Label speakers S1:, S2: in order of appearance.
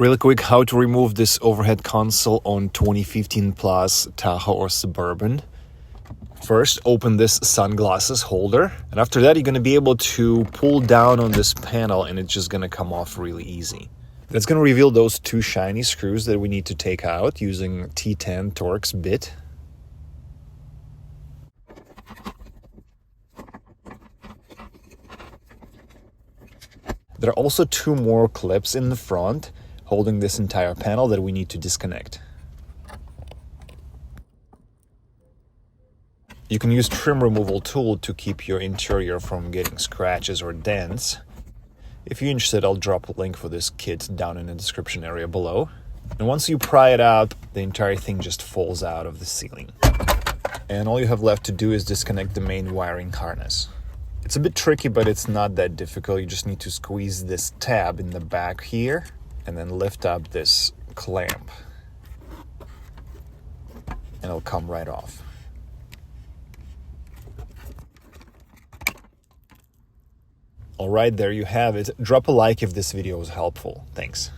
S1: Really quick, how to remove this overhead console on 2015 Plus Tahoe or Suburban. First, open this sunglasses holder, and after that you're going to be able to pull down on this panel and it's just going to come off really easy. That's going to reveal those two shiny screws that we need to take out using T10 Torx bit. There are also two more clips in the front holding this entire panel that we need to disconnect. You can use trim removal tool to keep your interior from getting scratches or dents. If you're interested, I'll drop a link for this kit down in the description area below. And once you pry it out, the entire thing just falls out of the ceiling. And all you have left to do is disconnect the main wiring harness. It's a bit tricky, but it's not that difficult. You just need to squeeze this tab in the back here and then lift up this clamp. And it'll come right off. Alright, there you have it. Drop a like if this video was helpful. Thanks.